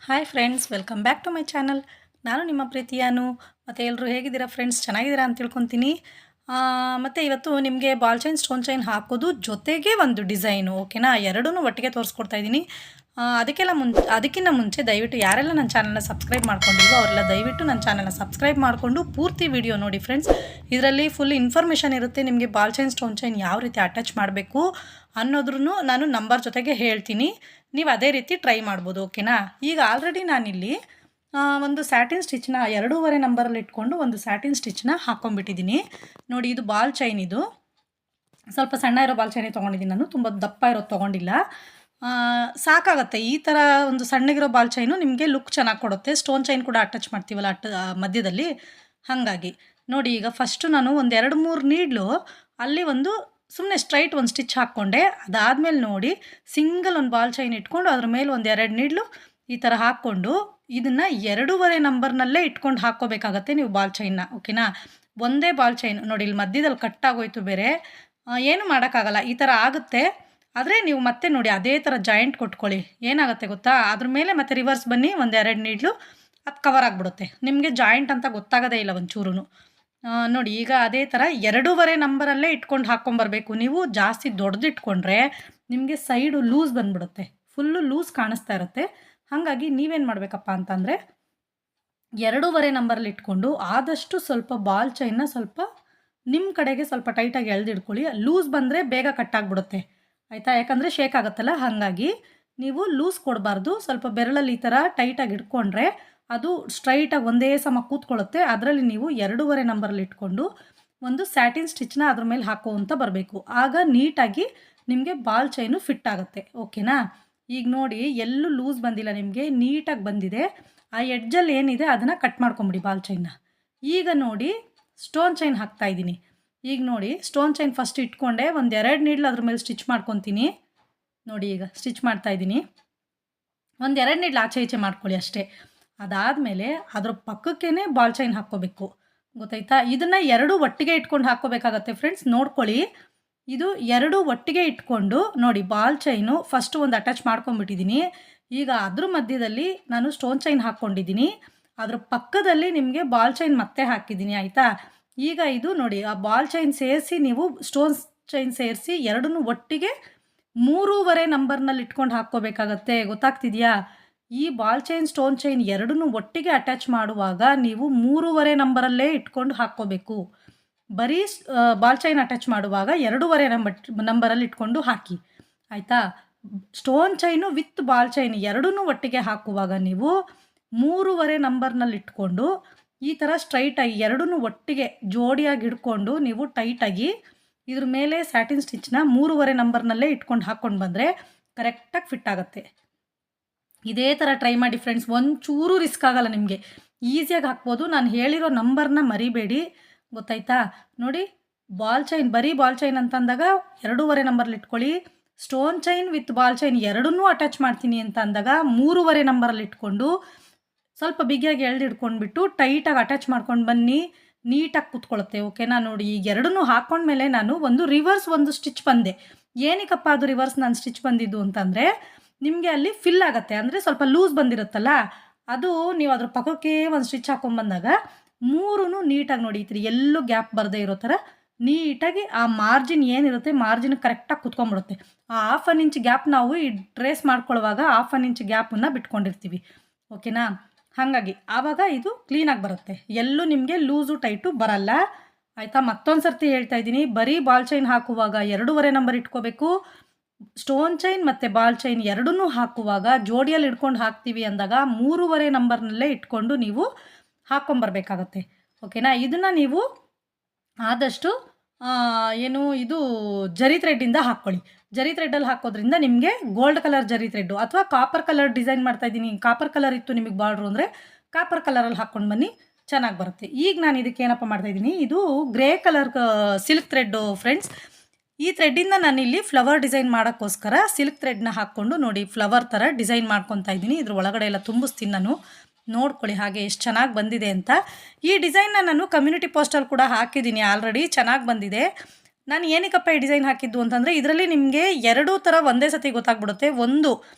Hi friends, welcome back to my channel. ನಾನು ನಿಮ್ಮ ಪ್ರೀತಿಯಾನು. ಮತ್ತು ಎಲ್ಲರೂ ಹೇಗಿದ್ದೀರಾ ಫ್ರೆಂಡ್ಸ್? ಚೆನ್ನಾಗಿದ್ದೀರಾ ಅಂತ ತಿಳ್ಕೊತೀನಿ. ಮತ್ತು ಇವತ್ತು ನಿಮಗೆ ಬಾಲ್ ಚೈನ್, ಸ್ಟೋನ್ ಚೈನ್ ಹಾಕೋದು ಜೊತೆಗೆ ಒಂದು ಡಿಸೈನು, ಓಕೆನಾ? ಎರಡೂ ಒಟ್ಟಿಗೆ ತೋರಿಸ್ಕೊಡ್ತಾ ಇದ್ದೀನಿ. ಅದಕ್ಕಿಂತ ಮುಂಚೆ ದಯವಿಟ್ಟು ಯಾರೆಲ್ಲ ನನ್ನ ಚಾನಲ್ನ ಸಬ್ಸ್ಕ್ರೈಬ್ ಮಾಡ್ಕೊಂಡಿಲ್ವೋ ಅವರೆಲ್ಲ ದಯವಿಟ್ಟು ನನ್ನ ಚಾನಲ್ನ ಸಬ್ಸ್ಕ್ರೈಬ್ ಮಾಡಿಕೊಂಡು ಪೂರ್ತಿ ವಿಡಿಯೋ ನೋಡಿ ಫ್ರೆಂಡ್ಸ್. ಇದರಲ್ಲಿ ಫುಲ್ ಇನ್ಫಾರ್ಮೇಷನ್ ಇರುತ್ತೆ. ನಿಮಗೆ ಬಾಲ್ ಚೈನ್, ಸ್ಟೋನ್ ಚೈನ್ ಯಾವ ರೀತಿ ಅಟ್ಯಾಚ್ ಮಾಡಬೇಕು ಅನ್ನೋದ್ರೂ ನಾನು ನಂಬರ್ ಜೊತೆಗೆ ಹೇಳ್ತೀನಿ. ನೀವು ಅದೇ ರೀತಿ ಟ್ರೈ ಮಾಡ್ಬೋದು, ಓಕೆನಾ? ಈಗ ಆಲ್ರೆಡಿ ನಾನಿಲ್ಲಿ ಒಂದು ಸ್ಯಾಟಿನ್ ಸ್ಟಿಚ್ನ 2.5 ನಂಬರಲ್ಲಿ ಇಟ್ಕೊಂಡು ಒಂದು ಸ್ಯಾಟಿನ್ ಸ್ಟಿಚ್ನ ಹಾಕ್ಕೊಂಡ್ಬಿಟ್ಟಿದ್ದೀನಿ. ನೋಡಿ, ಇದು ಬಾಲ್ ಚೈನ್. ಇದು ಸ್ವಲ್ಪ ಸಣ್ಣ ಇರೋ ಬಾಲ್ ಚೈನೇ ತೊಗೊಂಡಿದ್ದೀನಿ ನಾನು, ತುಂಬ ದಪ್ಪ ಇರೋದು ತೊಗೊಂಡಿಲ್ಲ. ಸಾಕಾಗುತ್ತೆ. ಈ ಥರ ಒಂದು ಸಣ್ಣಗಿರೋ ಬಾಲ್ ಚೈನು ನಿಮಗೆ ಲುಕ್ ಚೆನ್ನಾಗಿ ಕೊಡುತ್ತೆ. ಸ್ಟೋನ್ ಚೈನ್ ಕೂಡ ಅಟ್ಯಾಚ್ ಮಾಡ್ತೀವಲ್ಲ ಮಧ್ಯದಲ್ಲಿ, ಹಾಗಾಗಿ ನೋಡಿ. ಈಗ ಫಸ್ಟು ನಾನು ಒಂದು 2-3 ನೀಡ್ಲು ಅಲ್ಲಿ ಒಂದು ಸುಮ್ಮನೆ ಸ್ಟ್ರೈಟ್ ಒಂದು ಸ್ಟಿಚ್ ಹಾಕ್ಕೊಂಡೆ. ಅದಾದಮೇಲೆ ನೋಡಿ, ಸಿಂಗಲ್ ಒಂದು ಬಾಲ್ ಚೈನ್ ಇಟ್ಕೊಂಡು ಅದ್ರ ಮೇಲೆ ಒಂದು 2 ನೀಡ್ಲು ಈ ಥರ ಹಾಕ್ಕೊಂಡು ಇದನ್ನು 2.5 ನಂಬರ್ನಲ್ಲೇ ಇಟ್ಕೊಂಡು ಹಾಕ್ಕೋಬೇಕಾಗತ್ತೆ ನೀವು ಬಾಲ್ ಚೈನ್ನ, ಓಕೆನಾ? ಒಂದೇ ಬಾಲ್ ಚೈನ್ ನೋಡಿ, ಇಲ್ಲಿ ಮಧ್ಯದಲ್ಲಿ ಕಟ್ಟಾಗೋಯ್ತು ಬೇರೆ. ಏನು ಮಾಡೋಕ್ಕಾಗಲ್ಲ, ಈ ಥರ ಆಗುತ್ತೆ. ಆದರೆ ನೀವು ಮತ್ತೆ ನೋಡಿ ಅದೇ ಥರ ಜಾಯಿಂಟ್ ಕೊಟ್ಕೊಳ್ಳಿ. ಏನಾಗುತ್ತೆ ಗೊತ್ತಾ, ಅದ್ರ ಮೇಲೆ ಮತ್ತೆ ರಿವರ್ಸ್ ಬನ್ನಿ, ಒಂದು 2 ನೀಡ್ಲು ಅದು ಕವರ್ ಆಗಿಬಿಡುತ್ತೆ. ನಿಮಗೆ ಜಾಯಿಂಟ್ ಅಂತ ಗೊತ್ತಾಗೋದೇ ಇಲ್ಲ ಒಂಚೂರು. ನೋಡಿ, ಈಗ ಅದೇ ಥರ 2.5 ನಂಬರಲ್ಲೇ ಇಟ್ಕೊಂಡು ಹಾಕ್ಕೊಂಬರ್ಬೇಕು. ನೀವು ಜಾಸ್ತಿ ದೊಡ್ಡದು ಇಟ್ಕೊಂಡ್ರೆ ನಿಮಗೆ ಸೈಡು ಲೂಸ್ ಬಂದುಬಿಡುತ್ತೆ, ಫುಲ್ಲು ಲೂಸ್ ಕಾಣಿಸ್ತಾ ಇರುತ್ತೆ. ಹಾಗಾಗಿ ನೀವೇನು ಮಾಡಬೇಕಪ್ಪ ಅಂತಂದರೆ 2.5 ನಂಬರಲ್ಲಿ ಇಟ್ಕೊಂಡು ಆದಷ್ಟು ಸ್ವಲ್ಪ ಬಾಲ್ ಚೈನ್ನ ಸ್ವಲ್ಪ ನಿಮ್ಮ ಕಡೆಗೆ ಸ್ವಲ್ಪ ಟೈಟಾಗಿ ಎಳೆದಿಡ್ಕೊಳ್ಳಿ. ಲೂಸ್ ಬಂದರೆ ಬೇಗ ಕಟ್ಟಾಗ್ಬಿಡುತ್ತೆ, ಆಯಿತಾ? ಯಾಕಂದರೆ ಶೇಕ್ ಆಗುತ್ತಲ್ಲ, ಹಾಗಾಗಿ ನೀವು ಲೂಸ್ ಕೊಡಬಾರ್ದು. ಸ್ವಲ್ಪ ಬೆರಳಲ್ಲಿ ಈ ಥರ ಟೈಟಾಗಿ ಇಟ್ಕೊಂಡ್ರೆ ಅದು ಸ್ಟ್ರೈಟಾಗಿ ಒಂದೇ ಸಮ ಕೂತ್ಕೊಳ್ಳುತ್ತೆ. ಅದರಲ್ಲಿ ನೀವು 2.5 ನಂಬರಲ್ಲಿ ಇಟ್ಕೊಂಡು ಒಂದು ಸ್ಯಾಟಿನ್ ಸ್ಟಿಚ್ನ ಅದ್ರ ಮೇಲೆ ಹಾಕುವಂತ ಬರಬೇಕು. ಆಗ ನೀಟಾಗಿ ನಿಮಗೆ ಬಾಲ್ ಚೈನು ಫಿಟ್ ಆಗುತ್ತೆ, ಓಕೆನಾ? ಈಗ ನೋಡಿ, ಎಲ್ಲೂ ಲೂಸ್ ಬಂದಿಲ್ಲ, ನಿಮಗೆ ನೀಟಾಗಿ ಬಂದಿದೆ. ಆ ಎಡ್ಜಲ್ಲಿ ಏನಿದೆ ಅದನ್ನು ಕಟ್ ಮಾಡ್ಕೊಂಬಿಡಿ ಬಾಲ್ ಚೈನ್ನ. ಈಗ ನೋಡಿ, ಸ್ಟೋನ್ ಚೈನ್ ಹಾಕ್ತಾ ಇದ್ದೀನಿ. ಈಗ ನೋಡಿ, ಸ್ಟೋನ್ ಚೈನ್ ಫಸ್ಟ್ ಇಟ್ಕೊಂಡೆ, ಒಂದು 2 ನೀಡ್ಲು ಅದ್ರ ಮೇಲೆ ಸ್ಟಿಚ್ ಮಾಡ್ಕೊತೀನಿ. ನೋಡಿ, ಈಗ ಸ್ಟಿಚ್ ಮಾಡ್ತಾಯಿದ್ದೀನಿ. ಒಂದು 2 ನೀಡ್ಲು ಆಚೆ ಈಚೆ ಮಾಡ್ಕೊಳ್ಳಿ ಅಷ್ಟೇ. ಅದಾದಮೇಲೆ ಅದ್ರ ಪಕ್ಕಕ್ಕೇ ಬಾಲ್ ಚೈನ್ ಹಾಕ್ಕೋಬೇಕು, ಗೊತ್ತಾಯ್ತಾ? ಇದನ್ನು 2 ಒಟ್ಟಿಗೆ ಇಟ್ಕೊಂಡು ಹಾಕ್ಕೋಬೇಕಾಗತ್ತೆ ಫ್ರೆಂಡ್ಸ್, ನೋಡ್ಕೊಳ್ಳಿ. ಇದು 2 ಒಟ್ಟಿಗೆ ಇಟ್ಕೊಂಡು ನೋಡಿ, ಬಾಲ್ ಚೈನು ಫಸ್ಟು ಒಂದು ಅಟ್ಯಾಚ್ ಮಾಡ್ಕೊಂಬಿಟ್ಟಿದ್ದೀನಿ. ಈಗ ಅದ್ರ ಮಧ್ಯದಲ್ಲಿ ನಾನು ಸ್ಟೋನ್ ಚೈನ್ ಹಾಕ್ಕೊಂಡಿದ್ದೀನಿ. ಅದ್ರ ಪಕ್ಕದಲ್ಲಿ ನಿಮಗೆ ಬಾಲ್ ಚೈನ್ ಮತ್ತೆ ಹಾಕಿದ್ದೀನಿ, ಆಯಿತಾ? ಈಗ ಇದು ನೋಡಿ, ಆ ಬಾಲ್ ಚೈನ್ ಸೇರಿಸಿ ನೀವು ಸ್ಟೋನ್ ಚೈನ್ ಸೇರಿಸಿ 2 ಒಟ್ಟಿಗೆ 3.5 ನಂಬರ್ನಲ್ಲಿ ಇಟ್ಕೊಂಡು ಹಾಕ್ಕೋಬೇಕಾಗತ್ತೆ, ಗೊತ್ತಾಗ್ತಿದೆಯಾ? ಈ ಬಾಲ್ ಚೈನ್, ಸ್ಟೋನ್ ಚೈನ್ 2 ಒಟ್ಟಿಗೆ ಅಟ್ಯಾಚ್ ಮಾಡುವಾಗ ನೀವು 3.5 ನಂಬರಲ್ಲೇ ಇಟ್ಕೊಂಡು ಹಾಕ್ಕೋಬೇಕು. ಬರೀ ಬಾಲ್ ಚೈನ್ ಅಟ್ಯಾಚ್ ಮಾಡುವಾಗ 2.5 ನಂಬರಲ್ಲಿ ಇಟ್ಕೊಂಡು ಹಾಕಿ, ಆಯಿತಾ? Stone chain with ball chain 2 ಒಟ್ಟಿಗೆ ಹಾಕುವಾಗ ನೀವು 3.5 ನಂಬರ್ನಲ್ಲಿ ಇಟ್ಕೊಂಡು ಈ ಥರ ಸ್ಟ್ರೈಟಾಗಿ 2 ಒಟ್ಟಿಗೆ ಜೋಡಿಯಾಗಿ ಹಿಡ್ಕೊಂಡು ನೀವು ಟೈಟಾಗಿ ಇದ್ರ ಮೇಲೆ ಸ್ಯಾಟಿನ್ ಸ್ಟಿಚ್ನ 3.5 ನಂಬರ್ನಲ್ಲೇ ಇಟ್ಕೊಂಡು ಹಾಕ್ಕೊಂಡು ಬಂದರೆ ಕರೆಕ್ಟಾಗಿ ಫಿಟ್ ಆಗುತ್ತೆ. ಇದೇ ಥರ ಟ್ರೈ ಮಾಡಿ ಫ್ರೆಂಡ್ಸ್, ಒಂಚೂರು ರಿಸ್ಕ್ ಆಗಲ್ಲ, ನಿಮಗೆ ಈಸಿಯಾಗಿ ಹಾಕ್ಬೋದು. ನಾನು ಹೇಳಿರೋ ನಂಬರ್ನ ಮರಿಬೇಡಿ, ಗೊತ್ತಾಯ್ತಾ? ನೋಡಿ, ಬಾಲ್ ಚೈನ್, ಬರೀ ಬಾಲ್ ಚೈನ್ ಅಂತಂದಾಗ 2.5 ನಂಬರಲ್ಲಿ ಇಟ್ಕೊಳ್ಳಿ. Stone chain with ball chain 2 attach ಮಾಡ್ತೀನಿ ಅಂತ ಅಂದಾಗ 3.5 ನಂಬರಲ್ಲಿ ಇಟ್ಕೊಂಡು ಸ್ವಲ್ಪ ಬಿಗಿಯಾಗಿ ಹಿಡ್ಕೊಂಡ್ಬಿಟ್ಟು ಟೈಟಾಗಿ ಅಟ್ಯಾಚ್ ಮಾಡ್ಕೊಂಡು ಬನ್ನಿ, ನೀಟಾಗಿ ಕೂತ್ಕೊಳ್ಳುತ್ತೆ, ಓಕೆನಾ? ನೋಡಿ, ಈಗ 2 ಹಾಕ್ಕೊಂಡ್ಮೇಲೆ ನಾನು ಒಂದು ರಿವರ್ಸ್ ಒಂದು ಸ್ಟಿಚ್ ಬಂದೆ. ಏನಕ್ಕಪ್ಪ ಅದು ರಿವರ್ಸ್ ನಾನು ಸ್ಟಿಚ್ ಬಂದಿದ್ದು ಅಂತಂದರೆ, ನಿಮಗೆ ಅಲ್ಲಿ ಫಿಲ್ ಆಗುತ್ತೆ, ಅಂದರೆ ಸ್ವಲ್ಪ ಲೂಸ್ ಬಂದಿರುತ್ತಲ್ಲ, ಅದು ನೀವು ಅದ್ರ ಪಕ್ಕಕ್ಕೆ ಒಂದು ಸ್ಟಿಚ್ ಹಾಕ್ಕೊಂಡ್ಬಂದಾಗ 3 ನೀಟಾಗಿ ನೋಡಿ, ಈ ಥರ ಎಲ್ಲೂ ಗ್ಯಾಪ್ ಬರದೇ ಇರೋ ಥರ ನೀಟಾಗಿ ಆ ಮಾರ್ಜಿನ್ ಏನಿರುತ್ತೆ ಮಾರ್ಜಿನ್ ಕರೆಕ್ಟಾಗಿ ಕುತ್ಕೊಂಡ್ಬಿಡುತ್ತೆ. ಆ 1/2 ಇಂಚ್ ಗ್ಯಾಪ್ ನಾವು ಈ ಟ್ರೇಸ್ ಮಾಡ್ಕೊಳ್ಳುವಾಗ 1/2 ಇಂಚ್ ಗ್ಯಾಪನ್ನು ಬಿಟ್ಕೊಂಡಿರ್ತೀವಿ, ಓಕೆನಾ? ಹಾಗಾಗಿ ಆವಾಗ ಇದು ಕ್ಲೀನಾಗಿ ಬರುತ್ತೆ, ಎಲ್ಲೂ ನಿಮಗೆ ಲೂಸು ಟೈಟು ಬರಲ್ಲ, ಆಯಿತಾ? ಮತ್ತೊಂದು ಸರ್ತಿ ಹೇಳ್ತಾ ಇದ್ದೀನಿ, ಬರೀ ಬಾಲ್ ಚೈನ್ ಹಾಕುವಾಗ 2.5 ನಂಬರ್ ಇಟ್ಕೋಬೇಕು. ಸ್ಟೋನ್ ಚೈನ್ ಮತ್ತು ಬಾಲ್ ಚೈನ್ 2 ಹಾಕುವಾಗ ಜೋಡಿಯಲ್ಲಿ ಇಟ್ಕೊಂಡು ಹಾಕ್ತೀವಿ ಅಂದಾಗ 3.5 ನಂಬರ್ನಲ್ಲೇ ಇಟ್ಕೊಂಡು ನೀವು ಹಾಕ್ಕೊಂಬರ್ಬೇಕಾಗತ್ತೆ, ಓಕೆನಾ? ಇದನ್ನು ನೀವು ಆದಷ್ಟು ಇದು ಜರಿ ಥ್ರೆಡ್ಡಿಂದ ಹಾಕ್ಕೊಳ್ಳಿ. ಜರಿ ಥ್ರೆಡ್ಡಲ್ಲಿ ಹಾಕೋದ್ರಿಂದ ನಿಮಗೆ ಗೋಲ್ಡ್ ಕಲರ್ ಜರಿ ಥ್ರೆಡ್ಡು ಅಥವಾ ಕಾಪರ್ ಕಲರ್ ಡಿಸೈನ್ ಮಾಡ್ತಾಯಿದ್ದೀನಿ, ಕಾಪರ್ ಕಲರ್ ಇತ್ತು ನಿಮಗೆ ಬಾರ್ಡ್ರು ಅಂದರೆ ಕಾಪರ್ ಕಲರಲ್ಲಿ ಹಾಕ್ಕೊಂಡು ಬನ್ನಿ, ಚೆನ್ನಾಗಿ ಬರುತ್ತೆ. ಈಗ ನಾನು ಇದಕ್ಕೆ ಏನಪ್ಪ ಮಾಡ್ತಾಯಿದ್ದೀನಿ, ಇದು grey colour silk thread friends. ಈ ಥ್ರೆಡ್ಡಿಂದ ನಾನಿಲ್ಲಿ ಫ್ಲವರ್ ಡಿಸೈನ್ ಮಾಡೋಕ್ಕೋಸ್ಕರ ಸಿಲ್ಕ್ ಥ್ರೆಡ್ನ ಹಾಕ್ಕೊಂಡು ನೋಡಿ ಫ್ಲವರ್ ಥರ ಡಿಸೈನ್ ಮಾಡ್ಕೊತಾ ಇದ್ದೀನಿ. ಇದ್ರ ಒಳಗಡೆ ಎಲ್ಲ ತುಂಬಿಸ್ತೀನಿ ನಾನು, ನೋಡ್ಕೊಳ್ಳಿ ಹಾಗೆ ಎಷ್ಟು ಚೆನ್ನಾಗಿ ಬಂದಿದೆ ಅಂತ. ಈ ಡಿಸೈನ್ನ ನಾನು ಕಮ್ಯುನಿಟಿ ಪೋಸ್ಟಲ್ಲಿ ಕೂಡ ಹಾಕಿದ್ದೀನಿ ಆಲ್ರೆಡಿ, ಚೆನ್ನಾಗಿ ಬಂದಿದೆ. ನಾನು ಏನಕ್ಕಪ್ಪ ಈ ಡಿಸೈನ್ ಹಾಕಿದ್ದು ಅಂತಂದರೆ, ಇದರಲ್ಲಿ ನಿಮಗೆ 2 ಥರ ಒಂದೇ ಸತಿ ಗೊತ್ತಾಗ್ಬಿಡುತ್ತೆ. ಒಂದು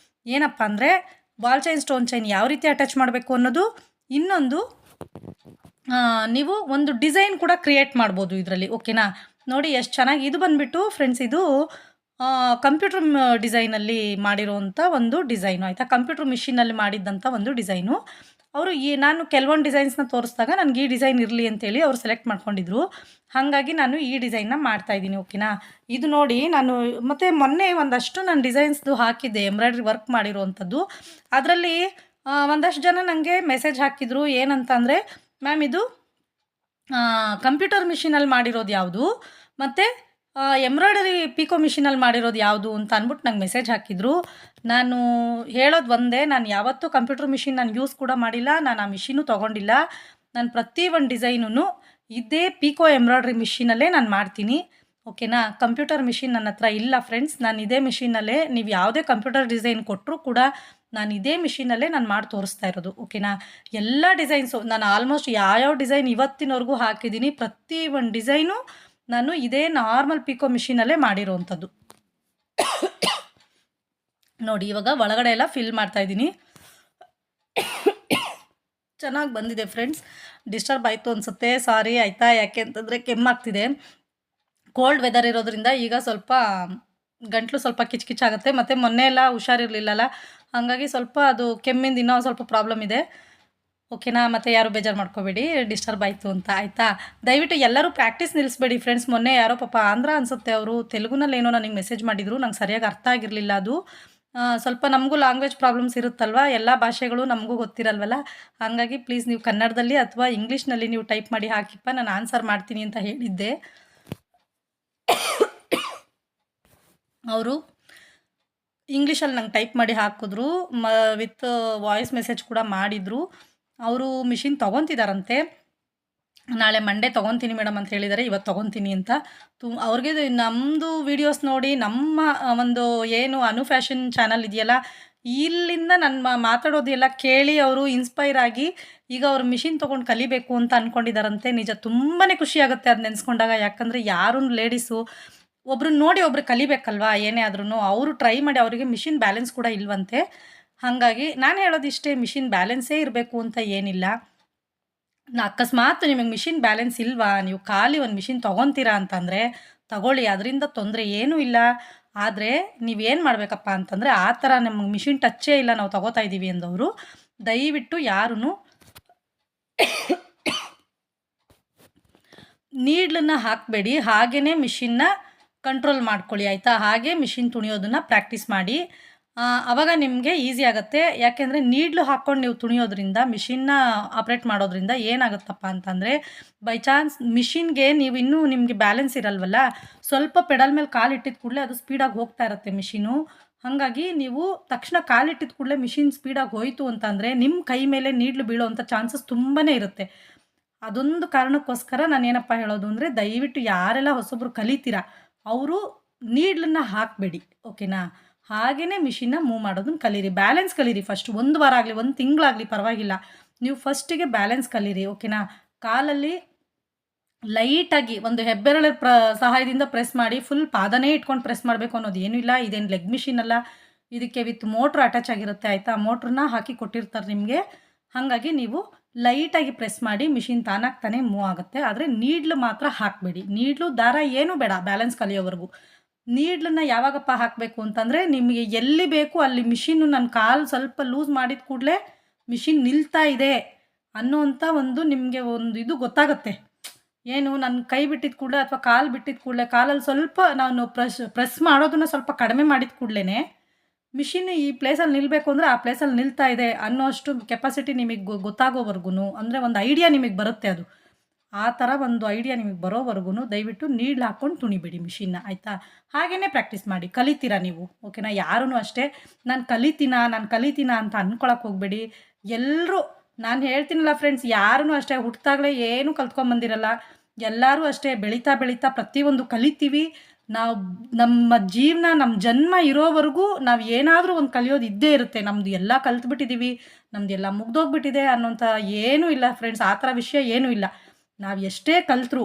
ಏನಪ್ಪ ಅಂದರೆ ಬಾಲ್ ಚೈನ್ ಸ್ಟೋನ್ ಚೈನ್ ಯಾವ ರೀತಿ ಅಟ್ಯಾಚ್ ಮಾಡಬೇಕು ಅನ್ನೋದು, ಇನ್ನೊಂದು ನೀವು ಒಂದು ಡಿಸೈನ್ ಕೂಡ ಕ್ರಿಯೇಟ್ ಮಾಡ್ಬೋದು ಇದರಲ್ಲಿ, ಓಕೆನಾ. ನೋಡಿ ಎಷ್ಟು ಚೆನ್ನಾಗಿ ಇದು ಬಂದುಬಿಟ್ಟು ಫ್ರೆಂಡ್ಸ್, ಇದು ಕಂಪ್ಯೂಟರ್ ಡಿಸೈನಲ್ಲಿ ಮಾಡಿರೋವಂಥ ಒಂದು ಡಿಸೈನು ಆಯಿತಾ. ಕಂಪ್ಯೂಟರ್ ಮಿಷಿನಲ್ಲಿ ಮಾಡಿದ್ದಂಥ ಒಂದು ಡಿಸೈನು. ಅವರು ನಾನು ಕೆಲವೊಂದು ಡಿಸೈನ್ಸ್ನ ತೋರಿಸಿದಾಗ ನನಗೆ ಈ ಡಿಸೈನ್ ಇರಲಿ ಅಂತೇಳಿ ಅವರು ಸೆಲೆಕ್ಟ್ ಮಾಡ್ಕೊಂಡಿದ್ರು. ಹಾಗಾಗಿ ನಾನು ಈ ಡಿಸೈನ್ನ ಮಾಡ್ತಾಯಿದ್ದೀನಿ, ಓಕೆನಾ. ಇದು ನೋಡಿ, ನಾನು ಮತ್ತು ಮೊನ್ನೆ ಒಂದಷ್ಟು ನಾನು ಡಿಸೈನ್ಸ್ದು ಹಾಕಿದ್ದೆ, ಎಂಬ್ರಾಯ್ಡ್ರಿ ವರ್ಕ್ ಮಾಡಿರೋವಂಥದ್ದು. ಅದರಲ್ಲಿ ಒಂದಷ್ಟು ಜನ ನನಗೆ ಮೆಸೇಜ್ ಹಾಕಿದ್ರು, ಏನಂತ ಅಂದರೆ, ಮ್ಯಾಮ್ ಇದು ಕಂಪ್ಯೂಟರ್ ಮಿಷಿನಲ್ಲಿ ಮಾಡಿರೋದು ಯಾವುದು, ಮತ್ತು ಎಂಬ್ರಾಯ್ಡರಿ ಪಿಕೋ ಮಿಷಿನಲ್ಲಿ ಮಾಡಿರೋದು ಯಾವುದು ಅಂತ ಅಂದ್ಬಿಟ್ಟು ನಂಗೆ ಮೆಸೇಜ್ ಹಾಕಿದ್ರು. ನಾನು ಹೇಳೋದು ಒಂದೇ, ನಾನು ಯಾವತ್ತೂ ಕಂಪ್ಯೂಟರ್ ಮಿಷಿನ್ ನಾನು ಯೂಸ್ ಕೂಡ ಮಾಡಿಲ್ಲ, ನಾನು ಆ ಮಿಷಿನು ತೊಗೊಂಡಿಲ್ಲ. ನಾನು ಪ್ರತಿ ಒಂದು ಡಿಸೈನೂ ಇದೇ ಪಿಕೋ ಎಂಬ್ರಾಯ್ಡ್ರಿ ಮಿಷಿನಲ್ಲೇ ನಾನು ಮಾಡ್ತೀನಿ, ಓಕೆನಾ. ಕಂಪ್ಯೂಟರ್ ಮಿಷಿನ್ ನನ್ನ ಹತ್ರ ಇಲ್ಲ ಫ್ರೆಂಡ್ಸ್. ನಾನು ಇದೇ ಮಿಷಿನಲ್ಲೇ, ನೀವು ಯಾವುದೇ ಕಂಪ್ಯೂಟರ್ ಡಿಸೈನ್ ಕೊಟ್ಟರೂ ಕೂಡ ನಾನು ಇದೇ ಮಿಷಿನಲ್ಲೇ ನಾನು ಮಾಡಿ ತೋರಿಸ್ತಾ ಇರೋದು, ಓಕೆನಾ. ಎಲ್ಲ ಡಿಸೈನ್ಸು ನಾನು ಆಲ್ಮೋಸ್ಟ್ ಯಾವ್ಯಾವ ಡಿಸೈನ್ ಇವತ್ತಿನವರೆಗೂ ಹಾಕಿದ್ದೀನಿ, ಪ್ರತಿ ಒಂದು ಡಿಸೈನು ನಾನು ಇದೇ ನಾರ್ಮಲ್ ಪಿಕೋ ಮಿಷಿನಲ್ಲೇ ಮಾಡಿರೋವಂಥದ್ದು. ನೋಡಿ, ಇವಾಗ ಒಳಗಡೆ ಎಲ್ಲ ಫಿಲ್ ಮಾಡ್ತಾಯಿದ್ದೀನಿ. ಚೆನ್ನಾಗಿ ಬಂದಿದೆ ಫ್ರೆಂಡ್ಸ್. ಡಿಸ್ಟರ್ಬ್ ಆಯಿತು ಅನಿಸುತ್ತೆ, ಸಾರಿ ಆಯಿತಾ. ಯಾಕೆ ಅಂತಂದರೆ ಕೆಮ್ಮಾಗ್ತಿದೆ, ಕೋಲ್ಡ್ ವೆದರ್ ಇರೋದ್ರಿಂದ ಈಗ ಸ್ವಲ್ಪ ಗಂಟ್ಲು ಸ್ವಲ್ಪ ಕಿಚ್ಕಿಚ್ಚಾಗುತ್ತೆ. ಮತ್ತು ಮೊನ್ನೆ ಎಲ್ಲ ಹುಷಾರಿರಲಿಲ್ಲಲ್ಲ, ಹಾಗಾಗಿ ಸ್ವಲ್ಪ ಅದು ಕೆಮ್ಮಿಂದ ಇನ್ನೂ ಸ್ವಲ್ಪ ಪ್ರಾಬ್ಲಮ್ ಇದೆ, ಓಕೆನಾ. ಮತ್ತು ಯಾರು ಬೇಜಾರು ಮಾಡ್ಕೋಬೇಡಿ ಡಿಸ್ಟರ್ಬ್ ಆಯಿತು ಅಂತ, ಆಯಿತಾ. ದಯವಿಟ್ಟು ಎಲ್ಲರೂ ಪ್ರಾಕ್ಟೀಸ್ ನಿಲ್ಲಿಸ್ಬೇಡಿ ಫ್ರೆಂಡ್ಸ್. ಮೊನ್ನೆ ಯಾರೋ ಪಾಪ ಆಂಧ್ರ ಅನಿಸುತ್ತೆ, ಅವರು ತೆಲುಗುನಲ್ಲಿ ಏನೋ ನನಗೆ ಮೆಸೇಜ್ ಮಾಡಿದರು, ನಂಗೆ ಸರಿಯಾಗಿ ಅರ್ಥ ಆಗಿರಲಿಲ್ಲ ಅದು. ಸ್ವಲ್ಪ ನಮಗೂ ಲ್ಯಾಂಗ್ವೇಜ್ ಪ್ರಾಬ್ಲಮ್ಸ್ ಇರುತ್ತಲ್ವ, ಎಲ್ಲ ಭಾಷೆಗಳು ನಮಗೂ ಗೊತ್ತಿರಲ್ವಲ್ಲ. ಹಾಗಾಗಿ ಪ್ಲೀಸ್ ನೀವು ಕನ್ನಡದಲ್ಲಿ ಅಥವಾ ಇಂಗ್ಲೀಷ್ನಲ್ಲಿ ನೀವು ಟೈಪ್ ಮಾಡಿ ಹಾಕಿಪ್ಪ, ನಾನು ಆನ್ಸರ್ ಮಾಡ್ತೀನಿ ಅಂತ ಹೇಳಿದ್ದೆ. ಅವರು ಇಂಗ್ಲೀಷಲ್ಲಿ ನಂಗೆ ಟೈಪ್ ಮಾಡಿ ಹಾಕಿದ್ರು, ವಿತ್ ವಾಯ್ಸ್ ಮೆಸೇಜ್ ಕೂಡ ಮಾಡಿದರು. ಅವರು ಮಿಷಿನ್ ತೊಗೊತಿದ್ದಾರಂತೆ, ನಾಳೆ ಮಂಡೇ ತೊಗೊತೀನಿ ಮೇಡಮ್ ಅಂತ ಹೇಳಿದ್ದಾರೆ, ಇವತ್ತು ತೊಗೊತೀನಿ ಅಂತ. ಅವ್ರಿಗೆ ನಮ್ಮದು ವೀಡಿಯೋಸ್ ನೋಡಿ, ನಮ್ಮ ಒಂದು ಏನು ಅನು ಫ್ಯಾಷನ್ ಚಾನಲ್ ಇದೆಯಲ್ಲ, ಇಲ್ಲಿಂದ ನನ್ನ ಮಾತಾಡೋದೆಲ್ಲ ಕೇಳಿ ಅವರು ಇನ್ಸ್ಪೈರ್ ಆಗಿ ಈಗ ಅವ್ರು ಮಿಷಿನ್ ತೊಗೊಂಡು ಕಲಿಬೇಕು ಅಂತ ಅಂದ್ಕೊಂಡಿದ್ದಾರಂತೆ. ನಿಜ ತುಂಬಾ ಖುಷಿಯಾಗುತ್ತೆ ಅದು ನೆನೆಸ್ಕೊಂಡಾಗ. ಯಾಕಂದರೆ ಯಾರೂ ಲೇಡೀಸು ಒಬ್ರನ್ನ ನೋಡಿ ಒಬ್ರು ಕಲಿಬೇಕಲ್ವಾ, ಏನೇ ಆದ್ರೂ. ಅವರು ಟ್ರೈ ಮಾಡಿ, ಅವರಿಗೆ ಮಿಷಿನ್ ಬ್ಯಾಲೆನ್ಸ್ ಕೂಡ ಇಲ್ವಂತೆ. ಹಾಗಾಗಿ ನಾನು ಹೇಳೋದಿಷ್ಟೇ, ಮಿಷಿನ್ ಬ್ಯಾಲೆನ್ಸೇ ಇರಬೇಕು ಅಂತ ಏನಿಲ್ಲ. ಅಕಸ್ಮಾತ್ ನಿಮಗೆ ಮಿಷಿನ್ ಬ್ಯಾಲೆನ್ಸ್ ಇಲ್ವಾ, ನೀವು ಖಾಲಿ ಒಂದು ಮಿಷಿನ್ ತೊಗೊತೀರಾ ಅಂತಂದರೆ ತಗೊಳ್ಳಿ, ಅದರಿಂದ ತೊಂದರೆ ಏನೂ ಇಲ್ಲ. ಆದರೆ ನೀವೇನು ಮಾಡಬೇಕಪ್ಪ ಅಂತಂದರೆ, ಆ ಥರ ನಮಗೆ ಮಿಷಿನ್ ಟಚ್ಚೇ ಇಲ್ಲ, ನಾವು ತೊಗೋತಾ ಇದ್ದೀವಿ ಅಂದವರು ದಯವಿಟ್ಟು ಯಾರೂ ನೀಡ್ಲನ್ನ ಹಾಕಬೇಡಿ, ಹಾಗೇ ಮಿಷಿನ್ನ ಕಂಟ್ರೋಲ್ ಮಾಡ್ಕೊಳ್ಳಿ, ಆಯಿತಾ. ಹಾಗೆ ಮಿಷಿನ್ ತುಣಿಯೋದನ್ನು ಪ್ರಾಕ್ಟೀಸ್ ಮಾಡಿ, ಆವಾಗ ನಿಮಗೆ ಈಸಿ ಆಗುತ್ತೆ. ಯಾಕೆಂದರೆ ನೀಡ್ಲು ಹಾಕ್ಕೊಂಡು ನೀವು ತುಣಿಯೋದ್ರಿಂದ, ಮಿಷಿನ್ನ ಆಪ್ರೇಟ್ ಮಾಡೋದ್ರಿಂದ ಏನಾಗುತ್ತಪ್ಪ ಅಂತಂದರೆ, ಬೈ ಚಾನ್ಸ್ ಮಿಷಿನ್ಗೆ ನೀವು ಇನ್ನೂ ನಿಮಗೆ ಬ್ಯಾಲೆನ್ಸ್ ಇರಲ್ವಲ್ಲ, ಸ್ವಲ್ಪ ಪೆಡಲ್ ಮೇಲೆ ಕಾಲಿಟ್ಟಿದ ಕೂಡಲೇ ಅದು ಸ್ಪೀಡಾಗಿ ಹೋಗ್ತಾ ಇರುತ್ತೆ ಮಿಷಿನು. ಹಾಗಾಗಿ ನೀವು ತಕ್ಷಣ ಕಾಲಿಟ್ಟಿದ ಕೂಡಲೇ ಮಿಷಿನ್ ಸ್ಪೀಡಾಗಿ ಹೋಯಿತು ಅಂತಂದರೆ ನಿಮ್ಮ ಕೈ ಮೇಲೆ ನೀಡ್ಲು ಬೀಳೋವಂಥ ಚಾನ್ಸಸ್ ತುಂಬಾ ಇರುತ್ತೆ. ಅದೊಂದು ಕಾರಣಕ್ಕೋಸ್ಕರ ನಾನೇನಪ್ಪ ಹೇಳೋದು ಅಂದರೆ, ದಯವಿಟ್ಟು ಯಾರೆಲ್ಲ ಹೊಸೊಬ್ಬರು ಕಲಿತೀರಾ ಅವರು ನೀಡ್ಲನ್ನ ಹಾಕಬೇಡಿ, ಓಕೆನಾ. ಹಾಗೇ ಮಿಷಿನ್ನ ಮೂವ್ ಮಾಡೋದನ್ನ ಕಲೀರಿ, ಬ್ಯಾಲೆನ್ಸ್ ಕಲೀರಿ. ಫಸ್ಟ್ 1 ವಾರ ಆಗಲಿ, 1 ತಿಂಗಳಾಗಲಿ ಪರವಾಗಿಲ್ಲ, ನೀವು ಫಸ್ಟಿಗೆ ಬ್ಯಾಲೆನ್ಸ್ ಕಲೀರಿ, ಓಕೆನಾ. ಕಾಲಲ್ಲಿ ಲೈಟಾಗಿ ಒಂದು ಹೆಬ್ಬೆರಳ ಸಹಾಯದಿಂದ ಪ್ರೆಸ್ ಮಾಡಿ, ಫುಲ್ ಪಾದನೇ ಇಟ್ಕೊಂಡು ಪ್ರೆಸ್ ಮಾಡಬೇಕು ಅನ್ನೋದು ಏನೂ ಇಲ್ಲ. ಇದೇನು ಲೆಗ್ ಮಿಷಿನ್ ಅಲ್ಲ, ಇದಕ್ಕೆ ವಿತ್ ಮೋಟ್ರ್ ಅಟ್ಯಾಚ್ ಆಗಿರುತ್ತೆ, ಆಯಿತಾ. ಮೋಟ್ರನ್ನ ಹಾಕಿ ಕೊಟ್ಟಿರ್ತಾರೆ ನಿಮಗೆ. ಹಾಗಾಗಿ ನೀವು ಲೈಟಾಗಿ ಪ್ರೆಸ್ ಮಾಡಿ, ಮಿಷಿನ್ ತಾನಾಗಿ ತಾನೇ ಮೂವ್ ಆಗುತ್ತೆ. ಆದರೆ ನೀಡ್ಲು ಮಾತ್ರ ಹಾಕಬೇಡಿ, ನೀಡ್ಲು ದಾರ ಏನೂ ಬೇಡ ಬ್ಯಾಲೆನ್ಸ್ ಕಲಿಯೋವರೆಗೂ. ನೀಡ್ಲನ್ನ ಯಾವಾಗಪ್ಪ ಹಾಕಬೇಕು ಅಂತಂದರೆ, ನಿಮಗೆ ಎಲ್ಲಿ ಬೇಕು ಅಲ್ಲಿ ಮಿಷಿನ್ನು ನನ್ನ ಕಾಲು ಸ್ವಲ್ಪ ಲೂಸ್ ಮಾಡಿದ ಕೂಡಲೇ ಮಿಷಿನ್ ನಿಲ್ತಾ ಇದೆ ಅನ್ನೋವಂಥ ಒಂದು ನಿಮಗೆ ಒಂದು ಇದು ಗೊತ್ತಾಗುತ್ತೆ. ಏನು, ನನ್ನ ಕೈ ಬಿಟ್ಟಿದ ಕೂಡಲೇ ಅಥವಾ ಕಾಲು ಬಿಟ್ಟಿದ ಕೂಡಲೇ, ಕಾಲಲ್ಲಿ ಸ್ವಲ್ಪ ನಾನು ಪ್ರೆಸ್ ಮಾಡೋದನ್ನು ಸ್ವಲ್ಪ ಕಡಿಮೆ ಮಾಡಿದ ಕೂಡಲೇ ಮಿಷಿನ್ ಈ ಪ್ಲೇಸಲ್ಲಿ ನಿಲ್ಲಬೇಕು ಅಂದರೆ ಆ ಪ್ಲೇಸಲ್ಲಿ ನಿಲ್ತಾ ಇದೆ ಅನ್ನೋಷ್ಟು ಕೆಪಾಸಿಟಿ ನಿಮಗೆ ಗೊತ್ತಾಗೋವರೆಗೂ, ಅಂದರೆ ಒಂದು ಐಡಿಯಾ ನಿಮಗೆ ಬರುತ್ತೆ. ಅದು ಆ ಥರ ಒಂದು ಐಡಿಯಾ ನಿಮಗೆ ಬರೋವರೆಗೂ ದಯವಿಟ್ಟು ನೀಡ್ಲು ಹಾಕ್ಕೊಂಡು ತುಣಿಬೇಡಿ ಮಿಷಿನ್ನ, ಆಯಿತಾ. ಹಾಗೇ ಪ್ರಾಕ್ಟೀಸ್ ಮಾಡಿ, ಕಲಿತೀರಾ ನೀವು, ಓಕೆನಾ. ಯಾರೂ ಅಷ್ಟೇ ನಾನು ಕಲಿತೀನ ಅಂತ ಅಂದ್ಕೊಳಕ್ಕೆ ಹೋಗಬೇಡಿ. ಎಲ್ಲರೂ ನಾನು ಹೇಳ್ತೀನಲ್ಲ ಫ್ರೆಂಡ್ಸ್, ಯಾರೂ ಅಷ್ಟೇ ಹುಟ್ಟಿದಾಗಲೇ ಏನೂ ಕಲ್ತ್ಕೊಂಬಂದಿರಲ್ಲ. ಎಲ್ಲರೂ ಅಷ್ಟೇ ಬೆಳೀತಾ ಬೆಳೀತಾ ಪ್ರತಿಯೊಂದು ಕಲಿತೀವಿ ನಾವು. ನಮ್ಮ ಜೀವನ, ನಮ್ಮ ಜನ್ಮ ಇರೋವರೆಗೂ ನಾವು ಏನಾದರೂ ಒಂದು ಕಲಿಯೋದು ಇದ್ದೇ ಇರುತ್ತೆ. ನಮ್ಮದು ಎಲ್ಲ ಕಲ್ತ್ಬಿಟ್ಟಿದ್ದೀವಿ, ನಮ್ಮದೆಲ್ಲ ಮುಗ್ದೋಗ್ಬಿಟ್ಟಿದೆ ಅನ್ನೋಂಥ ಏನೂ ಇಲ್ಲ ಫ್ರೆಂಡ್ಸ್. ಆ ಥರ ವಿಷಯ ಏನೂ ಇಲ್ಲ. ನಾವು ಎಷ್ಟೇ ಕಲ್ತರೂ,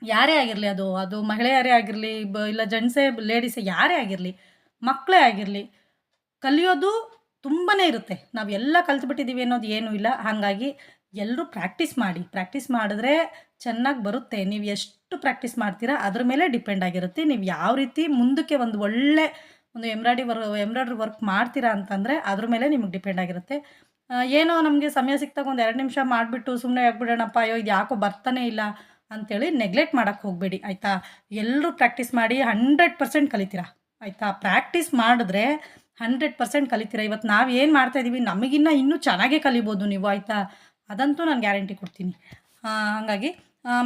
ಯಾರೇ ಆಗಿರಲಿ, ಅದು ಮಹಿಳೆಯರೇ ಆಗಿರಲಿ, ಇಲ್ಲ ಜೆಂಟ್ಸೇ ಲೇಡೀಸೇ ಯಾರೇ ಆಗಿರಲಿ, ಮಕ್ಕಳೇ ಆಗಿರಲಿ, ಕಲಿಯೋದು ತುಂಬಾ ಇರುತ್ತೆ. ನಾವು ಎಲ್ಲ ಕಲ್ತ್ಬಿಟ್ಟಿದ್ದೀವಿ ಅನ್ನೋದು ಏನೂ ಇಲ್ಲ. ಹಾಗಾಗಿ ಎಲ್ಲರೂ ಪ್ರಾಕ್ಟೀಸ್ ಮಾಡಿ. ಪ್ರಾಕ್ಟೀಸ್ ಮಾಡಿದ್ರೆ ಚೆನ್ನಾಗಿ ಬರುತ್ತೆ. ನೀವು ಎಷ್ಟು ಪ್ರಾಕ್ಟೀಸ್ ಮಾಡ್ತೀರಾ ಅದ್ರ ಮೇಲೆ ಡಿಪೆಂಡ್ ಆಗಿರುತ್ತೆ. ನೀವು ಯಾವ ರೀತಿ ಮುಂದಕ್ಕೆ ಒಂದು ಒಳ್ಳೆ ಒಂದು ಎಂಬ್ರಾಯ್ಡ್ರಿ ವರ್ಕ್ ಮಾಡ್ತೀರಾ ಅಂತಂದರೆ ಅದ್ರ ಮೇಲೆ ನಿಮಗೆ ಡಿಪೆಂಡ್ ಆಗಿರುತ್ತೆ. ಏನೋ ನಮಗೆ ಸಮಯ ಸಿಕ್ತಾಗ ಒಂದು 2 ನಿಮಿಷ ಮಾಡಿಬಿಟ್ಟು ಸುಮ್ಮನೆ ಆಗ್ಬಿಡೋಣಪ್ಪ, ಅಯ್ಯೋ ಇದು ಯಾಕೋ ಬರ್ತಾನೇ ಇಲ್ಲ ಅಂತೇಳಿ ನೆಗ್ಲೆಕ್ಟ್ ಮಾಡಕ್ಕೆ ಹೋಗಬೇಡಿ ಆಯಿತಾ. ಎಲ್ಲರೂ ಪ್ರಾಕ್ಟೀಸ್ ಮಾಡಿ 100% ಕಲಿತೀರಾ ಆಯಿತಾ. ಪ್ರಾಕ್ಟೀಸ್ ಮಾಡಿದ್ರೆ 100% ಕಲಿತೀರಾ. ಇವತ್ತು ನಾವು ಏನು ಮಾಡ್ತಾಯಿದ್ದೀವಿ ನಮಗಿನ್ನ ಇನ್ನೂ ಚೆನ್ನಾಗೇ ಕಲಿಬೋದು ನೀವು ಆಯಿತಾ. ಅದಂತೂ ನಾನು ಗ್ಯಾರಂಟಿ ಕೊಡ್ತೀನಿ. ಹಾಗಾಗಿ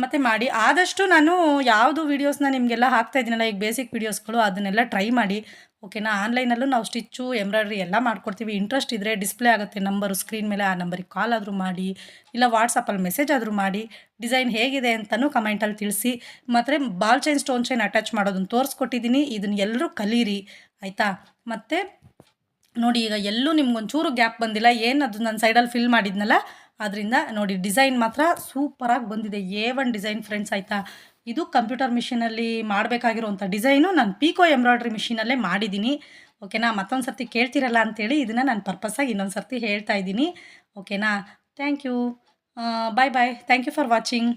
ಮತ್ತು ಮಾಡಿ ಆದಷ್ಟು ನಾನು ಯಾವುದು ವೀಡಿಯೋಸ್ನ ನಿಮಗೆಲ್ಲ ಹಾಕ್ತಾ ಇದ್ದೀನಲ್ಲ, ಈಗ ಬೇಸಿಕ್ ವೀಡಿಯೋಸ್ಗಳು ಅದನ್ನೆಲ್ಲ ಟ್ರೈ ಮಾಡಿ ಓಕೆನಾ. ಆನ್ಲೈನಲ್ಲೂ ನಾವು ಸ್ಟಿಚ್ಚು ಎಂಬ್ರಾಯ್ಡ್ರಿ ಎಲ್ಲ ಮಾಡ್ಕೊಡ್ತೀವಿ. ಇಂಟ್ರೆಸ್ಟ್ ಇದ್ದರೆ ಡಿಸ್ಪ್ಲೇ ಆಗುತ್ತೆ ನಂಬರು ಸ್ಕ್ರೀನ್ ಮೇಲೆ, ಆ ನಂಬರಿಗೆ ಕಾಲ್ ಆದರೂ ಮಾಡಿ, ಇಲ್ಲ ವಾಟ್ಸಪ್ಪಲ್ಲಿ ಮೆಸೇಜ್ ಆದರೂ ಮಾಡಿ. ಡಿಸೈನ್ ಹೇಗಿದೆ ಅಂತಲೂ ಕಮೆಂಟಲ್ಲಿ ತಿಳಿಸಿ. ಮತ್ತು ball chain stone chain attach ಮಾಡೋದನ್ನು ತೋರಿಸ್ಕೊಟ್ಟಿದ್ದೀನಿ. ಇದನ್ನು ಎಲ್ಲರೂ ಕಲೀರಿ ಆಯಿತಾ. ಮತ್ತು ನೋಡಿ ಈಗ ಎಲ್ಲೂ ನಿಮ್ಗೊಂಚೂರು ಗ್ಯಾಪ್ ಬಂದಿಲ್ಲ. ಏನದು ನಾನು ಸೈಡಲ್ಲಿ ಫಿಲ್ ಮಾಡಿದ್ನಲ್ಲ ಅದರಿಂದ ನೋಡಿ ಡಿಸೈನ್ ಮಾತ್ರ ಸೂಪರಾಗಿ ಬಂದಿದೆ. A1 ಡಿಸೈನ್ ಫ್ರೆಂಡ್ಸ್ ಆಯಿತಾ. ಇದು ಕಂಪ್ಯೂಟರ್ ಮಿಷಿನಲ್ಲಿ ಮಾಡಬೇಕಾಗಿರೋಂಥ ಡಿಸೈನು ನಾನು ಪೀಕೋ ಎಂಬ್ರಾಯ್ಡ್ರಿ ಮಿಷಿನಲ್ಲೇ ಮಾಡಿದ್ದೀನಿ ಓಕೆನಾ. ಮತ್ತೊಂದು ಸರ್ತಿ ಕೇಳ್ತಿರಲ್ಲ ಅಂತೇಳಿ ಇದನ್ನು ನಾನು ಪರ್ಪಸ್ಸಾಗಿ ಇನ್ನೊಂದು ಸರ್ತಿ ಹೇಳ್ತಾ ಇದ್ದೀನಿ ಓಕೆನಾ. Thank you. Bye bye. Thank you for watching.